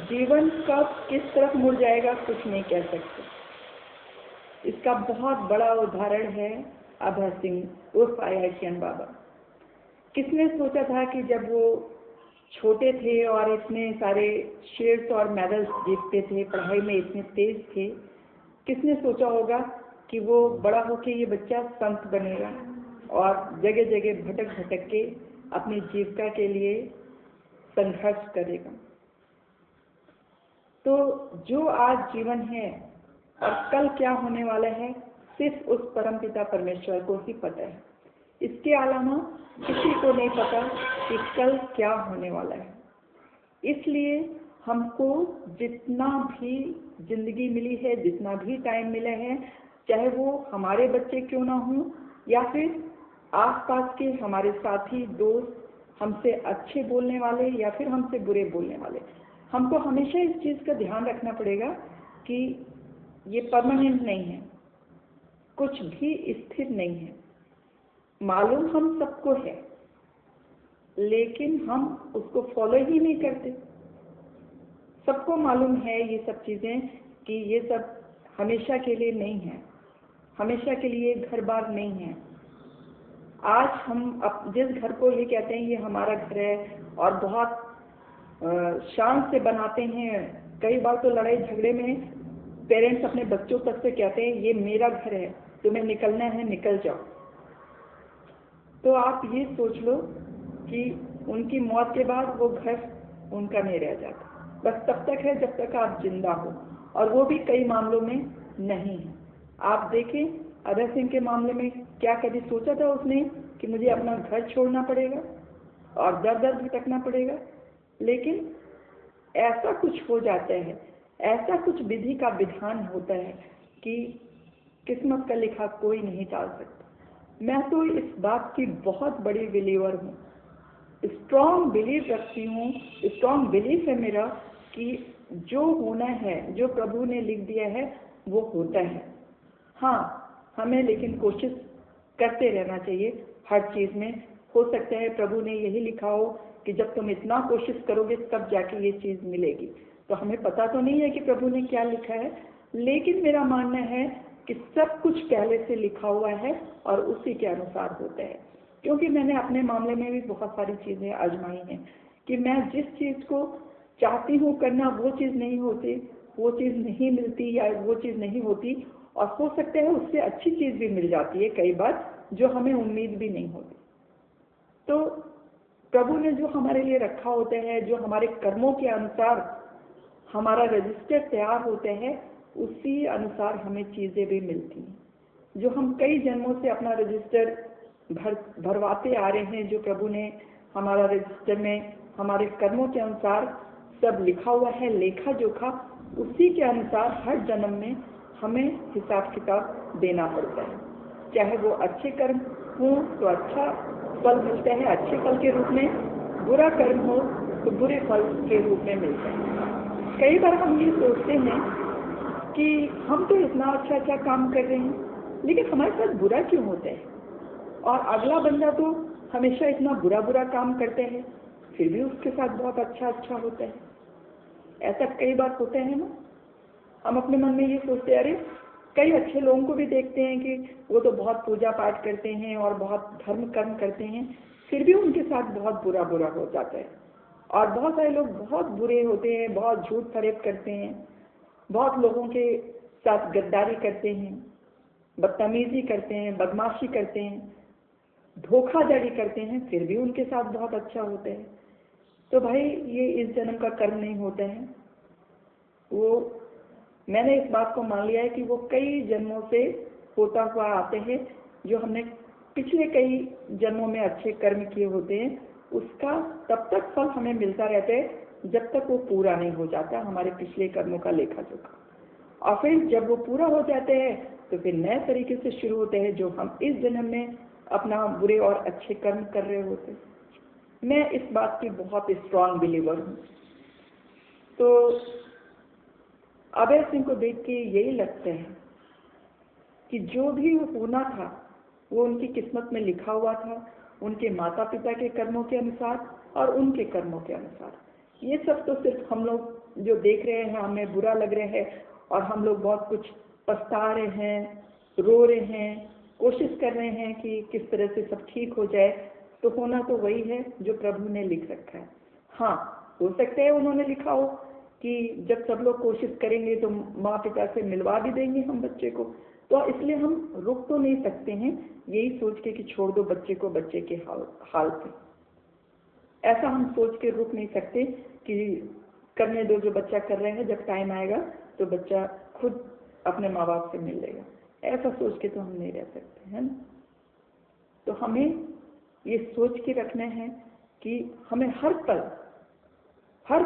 जीवन कब किस तरफ मुड़ जाएगा कुछ नहीं कह सकते। इसका बहुत बड़ा उदाहरण है अभय सिंह उर्फ IITian बाबा। किसने सोचा था कि जब वो छोटे थे और इतने सारे शेयर्स और मेडल्स जीतते थे, पढ़ाई में इतने तेज थे, किसने सोचा होगा कि वो बड़ा होके ये बच्चा संत बनेगा और जगह जगह भटक भटक के अपनी जीविका के लिए संघर्ष करेगा। तो जो आज जीवन है और कल क्या होने वाला है सिर्फ उस परमपिता परमेश्वर को ही पता है। इसके अलावा किसी को नहीं पता कि कल क्या होने वाला है। इसलिए हमको जितना भी जिंदगी मिली है, जितना भी टाइम मिला है, चाहे वो हमारे बच्चे क्यों ना हों या फिर आसपास के हमारे साथी दोस्त, हमसे अच्छे बोलने वाले या फिर हमसे बुरे बोलने वाले, हमको हमेशा इस चीज़ का ध्यान रखना पड़ेगा कि ये परमानेंट नहीं है, कुछ भी स्थिर नहीं है। मालूम हम सबको है लेकिन हम उसको फॉलो ही नहीं करते। सबको मालूम है ये सब चीज़ें कि ये सब हमेशा के लिए नहीं है, हमेशा के लिए घर बार नहीं है। आज हम जिस घर को ये कहते हैं ये हमारा घर है और बहुत शान से बनाते हैं, कई बार तो लड़ाई झगड़े में पेरेंट्स अपने बच्चों तक से कहते हैं ये मेरा घर है, तुम्हें निकलना है निकल जाओ। तो आप ये सोच लो कि उनकी मौत के बाद वो घर उनका नहीं रह जाता, बस तब तक है जब तक आप जिंदा हो, और वो भी कई मामलों में नहीं है। आप देखें अभय सिंह के मामले में क्या कभी सोचा था उसने कि मुझे अपना घर छोड़ना पड़ेगा और दर दर भटकना पड़ेगा? लेकिन ऐसा कुछ हो जाता है, ऐसा कुछ विधि का विधान होता है कि किस्मत का लिखा कोई नहीं टाल सकता। मैं तो इस बात की बहुत बड़ी बिलीवर हूँ, स्ट्रॉन्ग बिलीव रखती हूँ, स्ट्रॉन्ग बिलीफ है मेरा कि जो होना है, जो प्रभु ने लिख दिया है वो होता है। हाँ, हमें लेकिन कोशिश करते रहना चाहिए हर चीज़ में। हो सकता है प्रभु ने यही लिखा हो कि जब तुम इतना कोशिश करोगे तब जाके ये चीज़ मिलेगी। तो हमें पता तो नहीं है कि प्रभु ने क्या लिखा है, लेकिन मेरा मानना है कि सब कुछ पहले से लिखा हुआ है और उसी के अनुसार होता है। क्योंकि मैंने अपने मामले में भी बहुत सारी चीज़ें आजमाई हैं कि मैं जिस चीज़ को चाहती हूँ करना वो चीज़ नहीं होती, वो चीज़ नहीं मिलती या वो चीज़ नहीं होती, और हो सकता है उससे अच्छी चीज़ भी मिल जाती है कई बार जो हमें उम्मीद भी नहीं होती। तो प्रभु ने जो हमारे लिए रखा होता है, जो हमारे कर्मों के अनुसार हमारा रजिस्टर तैयार होता है, उसी अनुसार हमें चीज़ें भी मिलती हैं। जो हम कई जन्मों से अपना रजिस्टर भरवाते आ रहे हैं, जो प्रभु ने हमारा रजिस्टर में हमारे कर्मों के अनुसार सब लिखा हुआ है, लेखा जोखा, उसी के अनुसार हर जन्म में हमें हिसाब किताब देना पड़ता है। चाहे वो अच्छे कर्म हो तो अच्छा फल मिलता है अच्छे फल के रूप में, बुरा कर्म हो तो बुरे फल के रूप में मिलता है। कई बार हम ये सोचते हैं कि हम तो इतना अच्छा अच्छा काम कर रहे हैं लेकिन हमारे साथ बुरा क्यों होता है, और अगला बंदा तो हमेशा इतना बुरा बुरा काम करते हैं फिर भी उसके साथ बहुत अच्छा अच्छा होता है। ऐसा कई बार होता है ना। हम अपने मन में ये सोचते हैं, अरे कई अच्छे लोगों को भी देखते हैं कि वो तो बहुत पूजा पाठ करते हैं और बहुत धर्म कर्म करते हैं, फिर भी उनके साथ बहुत बुरा बुरा हो जाता है। और बहुत सारे लोग बहुत बुरे होते हैं, बहुत झूठ फरेब करते हैं, बहुत लोगों के साथ गद्दारी करते हैं, बदतमीजी करते हैं, बदमाशी करते हैं, धोखाधड़ी करते हैं, फिर भी उनके साथ बहुत अच्छा होता है। तो भाई ये इस जन्म का कर्म नहीं होता है। वो मैंने इस बात को मान लिया है कि वो कई जन्मों से होता हुआ आते हैं, जो हमने पिछले कई जन्मों में अच्छे कर्म किए होते हैं, उसका तब तक फल हमें मिलता रहता है जब तक वो पूरा नहीं हो जाता हमारे पिछले कर्मों का लेखा जोखा। और फिर जब वो पूरा हो जाते हैं तो फिर नए तरीके से शुरू होते हैं जो हम इस जन्म में अपना बुरे और अच्छे कर्म कर रहे होते हैं। मैं इस बात की बहुत स्ट्रांग बिलीवर हूँ। तो अभय सिंह को देख के यही लगता है कि जो भी होना था वो उनकी किस्मत में लिखा हुआ था, उनके माता पिता के कर्मों के अनुसार और उनके कर्मों के अनुसार। ये सब तो सिर्फ हम लोग जो देख रहे हैं हमें बुरा लग रहा है और हम लोग बहुत कुछ पछता रहे हैं, रो रहे हैं, कोशिश कर रहे हैं कि किस तरह से सब ठीक हो जाए। तो होना तो वही है जो प्रभु ने लिख रखा है। हाँ, हो सकता है उन्होंने लिखा हो कि जब सब लोग कोशिश करेंगे तो माँ पिता से मिलवा भी देंगे हम बच्चे को, तो इसलिए हम रुक तो नहीं सकते हैं यही सोच के कि छोड़ दो बच्चे को बच्चे के हाल पे। ऐसा हम सोच के रुक नहीं सकते कि करने दो जो बच्चा कर रहे हैं, जब टाइम आएगा तो बच्चा खुद अपने माँ बाप से मिल लेगा। ऐसा सोच के तो हम नहीं रह सकते, है ना। तो हमें ये सोच के रखना है कि हमें हर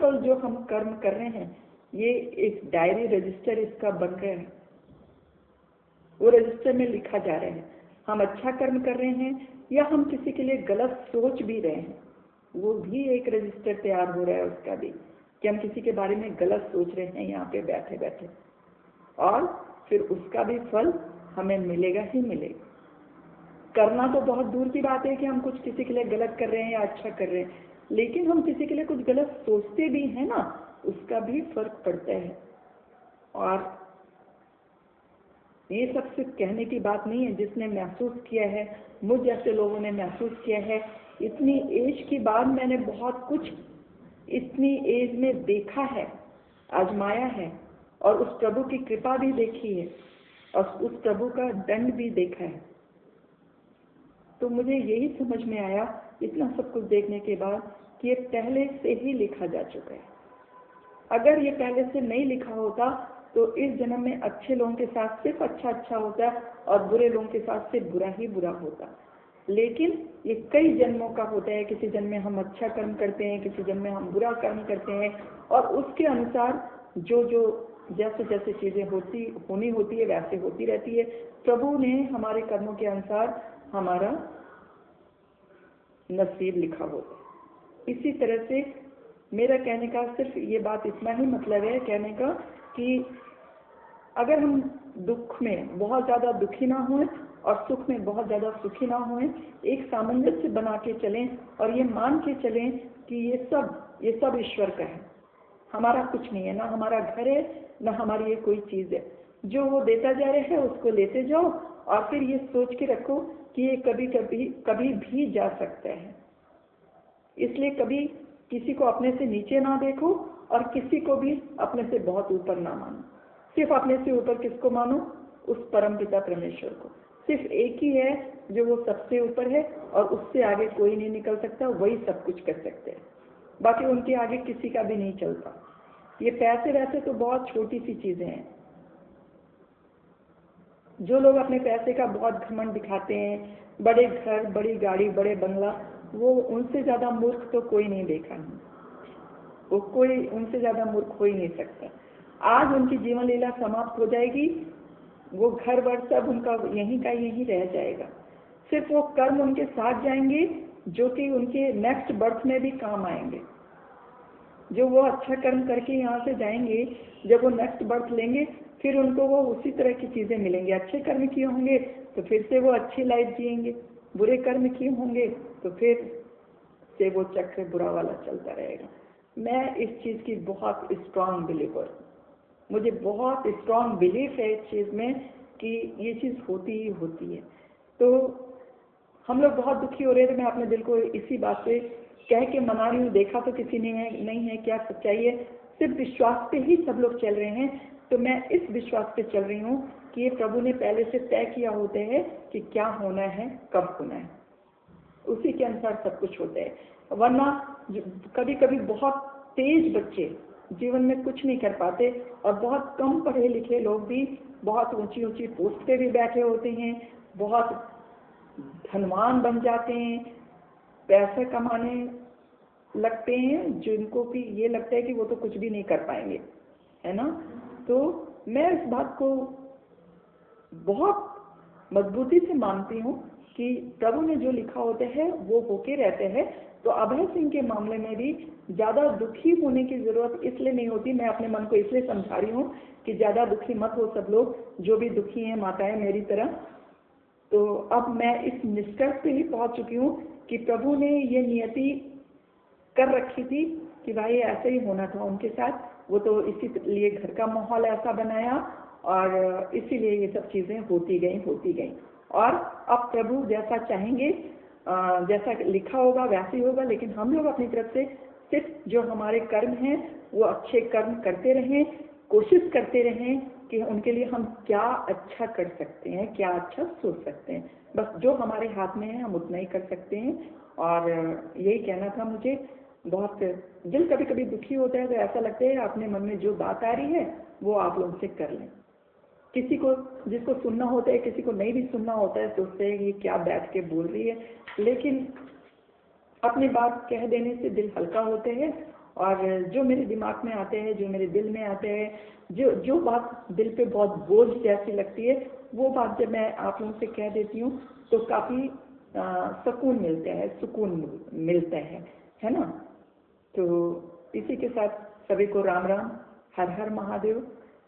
पल जो हम कर्म कर रहे हैं, ये एक डायरी रजिस्टर इसका बन रहा है, वो रजिस्टर में लिखा जा रहा है। हम अच्छा कर्म कर रहे हैं या हम किसी के लिए गलत सोच भी रहे हैं, वो भी एक रजिस्टर तैयार हो रहा है उसका भी, कि हम किसी के बारे में गलत सोच रहे हैं यहाँ पे बैठे बैठे, और फिर उसका भी फल हमें मिलेगा ही मिलेगा। करना तो बहुत दूर की बात है कि हम कुछ किसी के लिए गलत कर रहे हैं या अच्छा कर रहे हैं, लेकिन हम किसी के लिए कुछ गलत सोचते भी हैं ना, उसका भी फर्क पड़ता है। और ये सब सिर्फ कहने की बात नहीं है, जिसने महसूस किया है, मुझ जैसे लोगों ने महसूस किया है। इतनी एज के बाद मैंने बहुत कुछ इतनी एज में देखा है, आजमाया है, और उस प्रभु की कृपा भी देखी है और उस प्रभु का दंड भी देखा है। तो मुझे यही समझ में आया इतना सब कुछ देखने के बाद कि ये पहले से ही लिखा जा चुका है। अगर ये पहले से नहीं लिखा होता तो इस जन्म में अच्छे लोगों के साथ सिर्फ अच्छा होता और बुरे लोगों के साथ सिर्फ बुरा ही बुरा होता। लेकिन ये कई जन्मों का होता है, किसी जन्म में हम अच्छा कर्म करते हैं, किसी जन्म में हम बुरा कर्म करते हैं, और उसके अनुसार जो जैसे जैसे चीजें होनी होती है वैसे होती रहती है। प्रभु ने हमारे कर्मों के अनुसार हमारा नसीब लिखा होता है। इसी तरह से मेरा कहने का सिर्फ ये बात इतना ही मतलब है कहने का कि अगर हम दुख में बहुत ज्यादा दुखी ना हों और सुख में बहुत ज्यादा सुखी ना हों, एक सामंजस्य बना के चलें और ये मान के चलें कि ये सब ईश्वर का है, हमारा कुछ नहीं है, ना हमारा घर है ना हमारी ये कोई चीज है। जो वो देता जा रहा है उसको लेते जाओ, और फिर ये सोच के रखो कि ये कभी भी जा सकता है। इसलिए कभी किसी को अपने से नीचे ना देखो और किसी को भी अपने से बहुत ऊपर ना मानो। सिर्फ अपने से ऊपर किसको मानो? उस परम पिता परमेश्वर को। सिर्फ एक ही है जो वो सबसे ऊपर है और उससे आगे कोई नहीं निकल सकता, वही सब कुछ कर सकते हैं। बाकी उनके आगे किसी का भी नहीं चलता। ये पैसे वैसे तो बहुत छोटी सी चीजें हैं। जो लोग अपने पैसे का बहुत घमंड दिखाते हैं, बड़े घर, बड़ी गाड़ी, बड़े बंगला, वो उनसे ज्यादा मूर्ख तो कोई नहीं देखा है। वो कोई उनसे ज्यादा मूर्ख हो ही नहीं सकता। आज उनकी जीवन लीला समाप्त हो जाएगी, वो घर वर सब उनका यहीं का यहीं रह जाएगा। सिर्फ वो कर्म उनके साथ जाएंगे जो कि उनके नेक्स्ट बर्थ में भी काम आएंगे। जो वो अच्छा कर्म करके यहाँ से जाएंगे, जब वो नेक्स्ट बर्थ लेंगे फिर उनको वो उसी तरह की चीजें मिलेंगी। अच्छे कर्म किए होंगे तो फिर से वो अच्छी लाइफ जिएंगे, बुरे कर्म किए होंगे तो फिर से वो चक्र बुरा वाला चलता रहेगा। मैं इस चीज की बहुत स्ट्रांग बिलीवर, मुझे बहुत स्ट्रांग बिलीफ है इस चीज में कि ये चीज होती ही होती है। तो हम लोग बहुत दुखी हो रहे थे, मैं अपने दिल को इसी बात पे कह के मना रही हूँ। देखा तो किसी ने नहीं है, क्या सच्चाई है, सिर्फ विश्वास पे ही सब लोग चल रहे हैं। तो मैं इस विश्वास पे चल रही हूँ कि ये प्रभु ने पहले से तय किया होते हैं कि क्या होना है, कब होना है, उसी के अनुसार सब कुछ होता है। वरना कभी कभी बहुत तेज बच्चे जीवन में कुछ नहीं कर पाते और बहुत कम पढ़े लिखे लोग भी बहुत ऊंची ऊंची पोस्ट पे भी बैठे होते हैं, बहुत धनवान बन जाते हैं, पैसे कमाने लगते हैं, जिनको भी ये लगता है कि वो तो कुछ भी नहीं कर पाएंगे, है ना। तो मैं इस बात को बहुत मजबूती से मानती हूँ कि प्रभु ने जो लिखा होता है वो होके रहते हैं। तो अभय सिंह के मामले में भी ज्यादा दुखी होने की जरूरत इसलिए नहीं होती। मैं अपने मन को इसलिए समझा रही हूँ कि ज्यादा दुखी मत हो सब लोग जो भी दुखी हैं, माताएं मेरी तरह। तो अब मैं इस निष्कर्ष पे ही पहुंच चुकी हूँ कि प्रभु ने ये नियति कर रखी थी कि भाई ऐसे ही होना था उनके साथ, वो तो इसीलिए घर का माहौल ऐसा बनाया और इसीलिए ये सब चीज़ें होती गई। और अब प्रभु जैसा चाहेंगे, जैसा लिखा होगा वैसे ही होगा, लेकिन हम लोग अपनी तरफ से सिर्फ जो हमारे कर्म हैं वो अच्छे कर्म करते रहें, कोशिश करते रहें कि उनके लिए हम क्या अच्छा कर सकते हैं, क्या अच्छा सोच सकते हैं। बस जो हमारे हाथ में है हम उतना ही कर सकते हैं। और यही कहना था मुझे। बहुत दिल कभी कभी दुखी होता है तो ऐसा लगता है अपने मन में जो बात आ रही है वो आप लोग से कर लें। किसी को जिसको सुनना होता है, किसी को नहीं भी सुनना होता है, सोचते हैं कि क्या बैठ के बोल रही है, लेकिन अपनी बात कह देने से दिल हल्का होते हैं। और जो मेरे दिमाग में आते हैं, जो मेरे दिल में आते हैं, जो बात दिल पे बहुत बोझ जैसी लगती है, वो बात जब मैं आप लोगों से कह देती हूँ तो काफ़ी सुकून मिलता है, सुकून मिलता है ना। तो इसी के साथ सभी को राम राम, हर हर महादेव।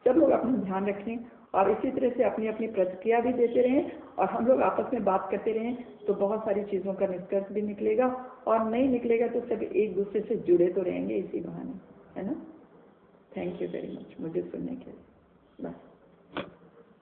सब लोग अपना ध्यान रखें और इसी तरह से अपनी अपनी प्रतिक्रिया भी देते रहें और हम लोग आपस में बात करते रहें तो बहुत सारी चीज़ों का निष्कर्ष भी निकलेगा, और नहीं निकलेगा तो सब एक दूसरे से जुड़े तो रहेंगे इसी बहाने, है ना। थैंक यू वेरी मच मुझे सुनने के लिए। बस।